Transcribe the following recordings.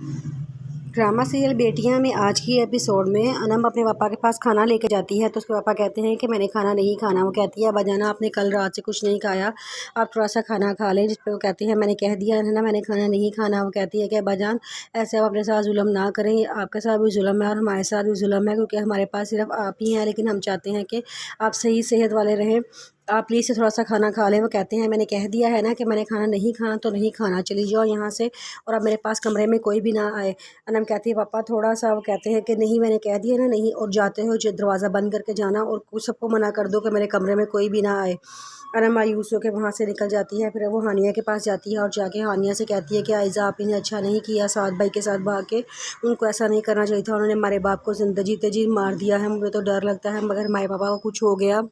Drama serial बेटियां में आज की एपिसोड में अनम अपने पापा के पास खाना लेके जाती है तो उसके पापा कहते हैं कि मैंने खाना नहीं खाना। वो कहती है अब्बा जाना आपने कल रात से कुछ नहीं खाया, आप थोड़ा सा खाना खा लें। जिस पे वो कहती है मैंने कह दिया है ना मैंने खाना नहीं खाना। वो कहती है कि अब्बा जान ऐसे आप अपने साथ जुल्म ना करें, आपके साथ भी जुल्म है और हमारे साथ भी जुल्म है, क्योंकि हमारे पास सिर्फ आप ही हैं, लेकिन हम चाहते हैं कि आप सही सेहत वाले रहें। आप प्लीज़ से थोड़ा सा खाना खा लें। वो कहते हैं मैंने कह दिया है ना कि मैंने खाना नहीं खाना तो नहीं खाना, चली जाओ यहाँ से और अब मेरे पास कमरे में कोई भी ना आए। अनम कहती है पापा थोड़ा सा। वो कहते हैं कि नहीं मैंने कह दिया ना नहीं, और जाते हो जो दरवाज़ा बंद करके जाना और कुछ सबको मना कर दो कि मेरे कमरे में कोई भी ना आए। अनम मायूस होकर वहाँ से निकल जाती है। फिर वो हानिया के पास जाती है और जाके हानिया से कहती है कि आयज़ा आप इन्हें अच्छा नहीं किया साद भाई के साथ भाग के, उनको ऐसा नहीं करना चाहिए था, उन्होंने हमारे बाप को जिंदा जीते जी मार दिया है। मुझे तो डर लगता है मगर हमारे पापा को कुछ हो गया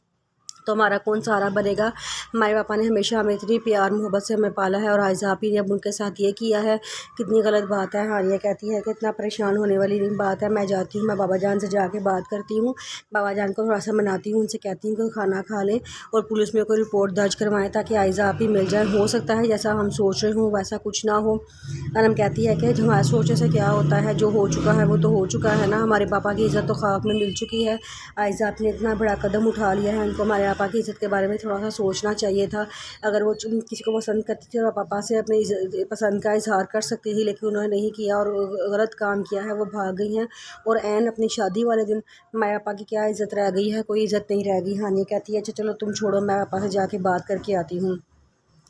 तो हमारा कौन सहारा बनेगा। हमारे पापा ने हमेशा हमें इतनी प्यार मोहब्बत से हमें पाला है और आयज़ा आप ही ने अब उनके साथ ये किया है, कितनी गलत बात है। हानिया कहती है कि इतना परेशान होने वाली नहीं बात है, मैं जाती हूँ, मैं बाबा जान से जाके बात करती हूँ, बाबा जान को थोड़ा सा मनाती हूँ, उनसे कहती हूँ कि खाना खा लें और पुलिस में कोई रिपोर्ट दर्ज करवाएं ताकि आयज़ा आप ही मिल जाए। हो सकता है जैसा हम सोच रहे हों वैसा कुछ ना हो। अनम कहती है कि हमारे सोचने से क्या होता है, जो हो चुका है वो तो हो चुका है ना, हमारे पापा की इज़्ज़त तो खाक में मिल चुकी है। आयज़ा आपने इतना बड़ा कदम उठा लिया है, उनको हमारे पापा की इज़्ज़त के बारे में थोड़ा सा सोचना चाहिए था। अगर वो किसी को पसंद करती थी तो पापा से अपनी पसंद का इजहार कर सकती थी, लेकिन उन्होंने नहीं किया और गलत काम किया है, वो भाग गई हैं। और ऐन अपनी शादी वाले दिन हमारे पापा की क्या इज़्ज़त रह गई है, कोई इज़्ज़त नहीं रह गई। हानिया कहती है अच्छा चलो तुम छोड़ो, मैं पापा से जाके बात करके आती हूँ।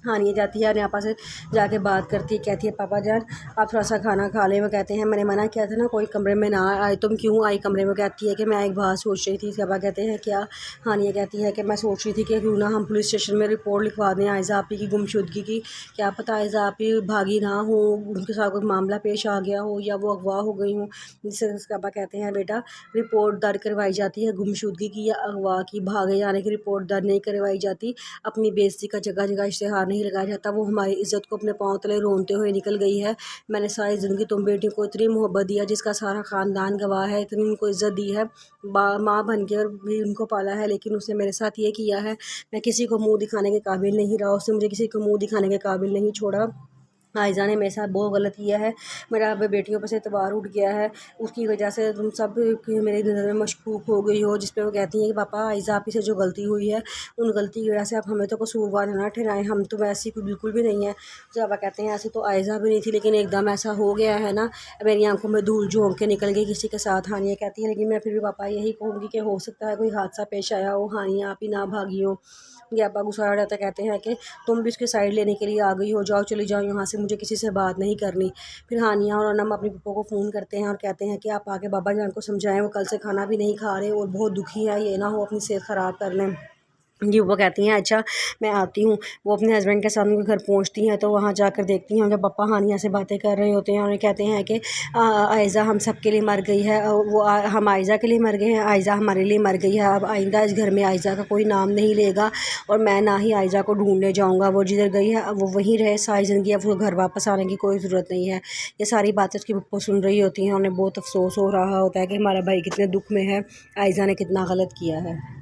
हानिया जाती है और पापा से जाके बात करती है, कहती है पापा जान आप थोड़ा सा खाना खा लें। वो कहते हैं मैंने मना किया था ना कोई कमरे में ना आए, तुम क्यों आई कमरे में। कहती है कि मैं एक बात सोच रही थी। पापा कहते हैं क्या। हानिया कहती है कि मैं सोच रही थी कि क्यों ना हम पुलिस स्टेशन में रिपोर्ट लिखवा दें आयज़ा आपी की गुमशुदगी की, क्या पता आयज़ा आपी भागी ना हो, उनके साथ कोई मामला पेश आ गया हो या वो अगवा हो गई हो। जिससे उसके पापा कहते हैं बेटा रिपोर्ट दर्ज करवाई जाती है गुमशुदगी की या अगवा की, भागे जाने की रिपोर्ट दर्ज नहीं करवाई जाती। अपनी बेइज्जती का जगह जगह इश्तेहार नहीं लगाया जाता। वो हमारी इज़्ज़त को अपने पाँव तले रोनते हुए निकल गई है। मैंने सारी ज़िंदगी तुम बेटियों को इतनी मोहब्बत दिया जिसका सारा ख़ानदान गवाह है, इतनी उनको इज़्ज़त दी है, माँ बन के और भी उनको पाला है, लेकिन उसने मेरे साथ ये किया है। मैं किसी को मुँह दिखाने के काबिल नहीं रहा, उसने मुझे किसी को मुँह दिखाने के काबिल नहीं छोड़ा। आयज़ा ने मेरे साथ बहुत गलत किया है, मेरा अब बेटियों पर से एतबार उठ गया है, उसकी वजह से तुम सब मेरी नज़र में मशकूक हो गई हो। जिस पे वो कहती हैं कि पापा आयज़ा आप ही से जो गलती हुई है उन गलती की वजह से आप हमें तो कसूरवार ना ठहराएं, हम तो वैसी कोई बिल्कुल भी नहीं है। तो पापा कहते हैं ऐसे तो आयज़ा भी नहीं थी, लेकिन एकदम ऐसा हो गया है ना, मेरी आंखों में धूल झोंक के निकल गई किसी के साथ। हानिया कहती है लेकिन मैं फिर भी पापा यही कहूँगी कि हो सकता है कोई हादसा पेश आया हो, हानिया आप ही ना भागी हो। या पापा गुस्सा आ जाता कहते हैं कि तुम भी उसकी साइड लेने के लिए आ गई हो, जाओ चली जाओ यहाँ से, मुझे किसी से बात नहीं करनी। फिर हानिया और अनम अपने पप्पा को फ़ोन करते हैं और कहते हैं कि आप आके बाबा जान को समझाएं, वो कल से खाना भी नहीं खा रहे और बहुत दुखी है, ये ना हो अपनी सेहत ख़राब कर लें। जी वो कहती हैं अच्छा मैं आती हूँ। वो अपने हस्बैंड के साथ उनके घर पहुँचती हैं तो वहाँ जाकर देखती हैं जब पापा हानिया से बातें कर रहे होते हैं और कहते हैं कि आयज़ा हम सब के लिए मर गई है, हम आयज़ा के लिए मर गए हैं, आयज़ा हमारे लिए मर गई है, अब आइंदा इस घर में आयज़ा का कोई नाम नहीं लेगा और मैं ना ही आयज़ा को ढूंढने जाऊँगा, वो जिधर गई है अब वो वहीं रहे सारी ज़िंदगी, अब वो घर वापस आने की कोई ज़रूरत नहीं है। ये सारी बातें उसकी पप्पो सुन रही होती हैं, उन्हें बहुत अफसोस हो रहा होता है कि हमारा भाई कितने दुख में है, आयज़ा ने कितना गलत किया है।